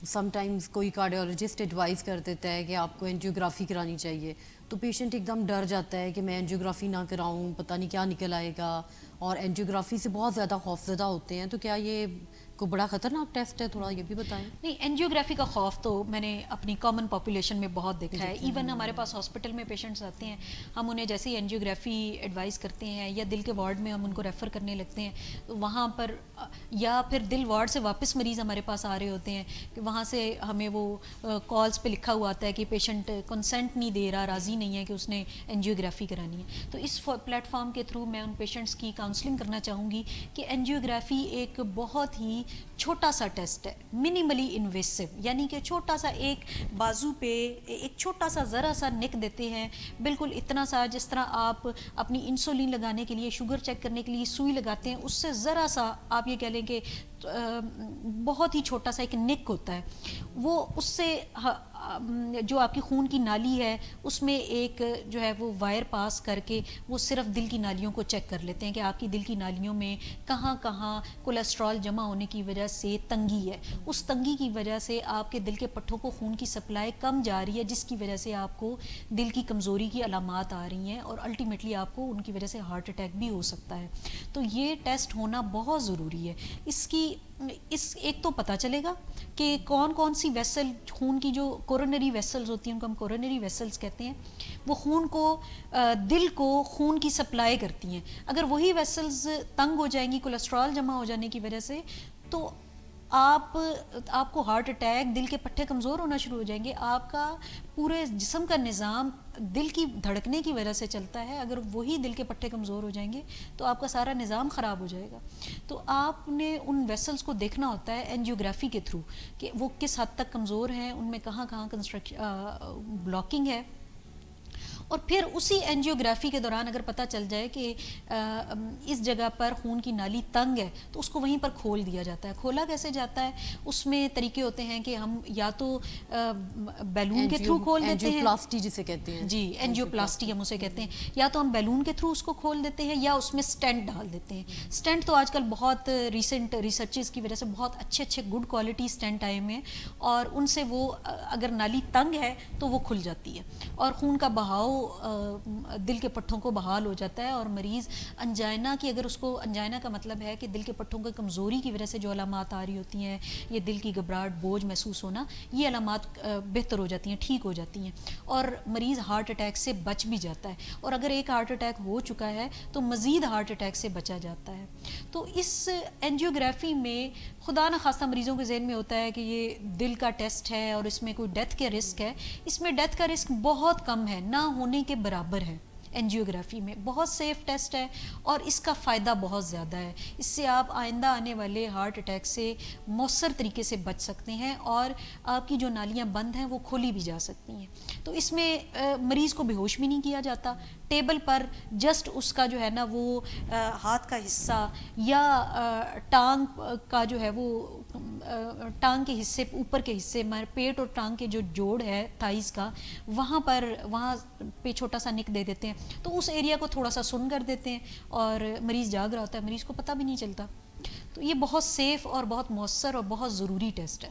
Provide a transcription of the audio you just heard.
Some times کوئی cardiologist advise کر دیتا ہے کہ آپ کو اینجیوگرافی کرانی چاہیے، تو پیشنٹ ایک دم ڈر جاتا ہے کہ میں اینجیوگرافی نہ کراؤں، پتہ نہیں کیا نکل آئے گا، اور اینجیوگرافی سے بہت زیادہ خوفزدہ ہوتے ہیں. تو کیا یہ کوئی بڑا خطرناک ٹیسٹ ہے؟ تھوڑا یہ بھی بتائیں. نہیں، اینجیوگرافی کا خوف تو میں نے اپنی کامن پاپولیشن میں بہت دیکھا ہے. ایون ہمارے پاس ہاسپٹل میں پیشنٹس آتے ہیں، ہم انہیں جیسے ہی اینجیوگرافی ایڈوائز کرتے ہیں یا دل کے وارڈ میں ہم ان کو ریفر کرنے لگتے ہیں، تو وہاں پر یا پھر دل وارڈ سے واپس مریض ہمارے پاس آ رہے ہوتے ہیں کہ وہاں سے ہمیں وہ کالز پہ لکھا ہوا آتا ہے کہ پیشنٹ کنسنٹ نہیں دے رہا، راضی نہیں ہے کہ اس نے اینجیوگرافی کرانی ہے. تو اس پلیٹ فارم کے تھرو میں ان پیشنٹس کی کاؤنسلنگ کرنا چاہوں گی کہ اینجیوگرافی ایک بہت ہی چھوٹا سا ٹیسٹ ہے، منیملی انویسو، یعنی کہ چھوٹا سا ایک بازو پہ ایک چھوٹا سا ذرا سا نک دیتے ہیں، بالکل اتنا سا جس طرح آپ اپنی انسولین لگانے کے لیے، شوگر چیک کرنے کے لیے سوئی لگاتے ہیں، اس سے ذرا سا آپ یہ کہہ لیں کہ بہت ہی چھوٹا سا ایک نک ہوتا ہے. وہ اس سے جو آپ کی خون کی نالی ہے اس میں ایک جو ہے وہ وائر پاس کر کے وہ صرف دل کی نالیوں کو چیک کر لیتے ہیں کہ آپ کی دل کی نالیوں میں کہاں کہاں کولیسٹرول جمع ہونے کی وجہ سے تنگی ہے. اس تنگی کی وجہ سے آپ کے دل کے پٹھوں کو خون کی سپلائی کم جا رہی ہے، جس کی وجہ سے آپ کو دل کی کمزوری کی علامات آ رہی ہیں اور الٹیمیٹلی آپ کو ان کی وجہ سے ہارٹ اٹیک بھی ہو سکتا ہے. تو یہ ٹیسٹ ہونا بہت ضروری ہے. اس ایک تو پتہ چلے گا کہ کون کون سی ویسل خون کی جو کورونری ویسلز ہوتی ہیں، ان کو ہم کورونری ویسلز کہتے ہیں، وہ خون کو دل کو خون کی سپلائی کرتی ہیں. اگر وہی ویسلز تنگ ہو جائیں گی کولیسٹرول جمع ہو جانے کی وجہ سے، تو آپ کو ہارٹ اٹیک، دل کے پٹھے کمزور ہونا شروع ہو جائیں گے. آپ کا پورے جسم کا نظام دل کی دھڑکنے کی وجہ سے چلتا ہے. اگر وہی دل کے پٹھے کمزور ہو جائیں گے تو آپ کا سارا نظام خراب ہو جائے گا. تو آپ نے ان ویسلز کو دیکھنا ہوتا ہے اینجیوگرافی کے تھرو کہ وہ کس حد تک کمزور ہیں، ان میں کہاں کہاں بلاکنگ ہے. اور پھر اسی اینجیوگرافی کے دوران اگر پتہ چل جائے کہ اس جگہ پر خون کی نالی تنگ ہے تو اس کو وہیں پر کھول دیا جاتا ہے. کھولا کیسے جاتا ہے؟ اس میں طریقے ہوتے ہیں کہ ہم یا تو بیلون کے تھرو کھول دیتے ہیں، اینجیوپلاسٹی جسے کہتے ہیں. جی، اینجیوپلاسٹی ہم اسے کہتے ہیں. یا تو ہم بیلون کے تھرو اس کو کھول دیتے ہیں یا اس میں سٹینٹ ڈال دیتے ہیں. سٹینٹ تو آج کل بہت ریسنٹ ریسرچز کی وجہ سے بہت اچھے گڈ کوالٹی سٹینٹ آئے ہوئے ہیں، اور ان سے وہ اگر نالی تنگ ہے تو وہ کھل جاتی ہے اور خون کا بہاؤ دل کے پٹھوں کو بحال ہو جاتا ہے. اور مریض انجائنا کی، اگر اس کو انجائنا کا مطلب ہے کہ دل کے پٹھوں کی کمزوری کی وجہ سے جو علامات آ رہی ہوتی ہیں، یہ دل کی گھبراہٹ، بوجھ محسوس ہونا، یہ علامات بہتر ہو جاتی ہیں، ٹھیک ہو جاتی ہیں، اور مریض ہارٹ اٹیک سے بچ بھی جاتا ہے. اور اگر ایک ہارٹ اٹیک ہو چکا ہے تو مزید ہارٹ اٹیک سے بچا جاتا ہے. تو اس اینجیوگرافی میں خدا نخواستہ مریضوں کے ذہن میں ہوتا ہے کہ یہ دل کا ٹیسٹ ہے اور اس میں کوئی ڈیتھ کے رسک ہے. اس میں ڈیتھ کا رسک بہت کم ہے، نہ ہونے کے برابر ہے. اینجیوگرافی میں بہت سیف ٹیسٹ ہے اور اس کا فائدہ بہت زیادہ ہے. اس سے آپ آئندہ آنے والے ہارٹ اٹیک سے مؤثر طریقے سے بچ سکتے ہیں اور آپ کی جو نالیاں بند ہیں وہ کھولی بھی جا سکتی ہیں. تو اس میں مریض کو بے ہوش بھی نہیں کیا جاتا. ٹیبل پر جسٹ اس کا جو ہے نا وہ ہاتھ کا حصہ یا ٹانگ کا جو ہے وہ ٹانگ کے حصے، اوپر کے حصے، پیٹ اور ٹانگ کے جو جوڑ ہے تھائز کا، وہاں پہ چھوٹا سا نک دے دیتے ہیں. تو اس ایریا کو تھوڑا سا سن کر دیتے ہیں اور مریض جاگ رہا ہوتا ہے، مریض کو پتہ بھی نہیں چلتا. تو یہ بہت سیف اور بہت مؤثر اور بہت ضروری ٹیسٹ ہے.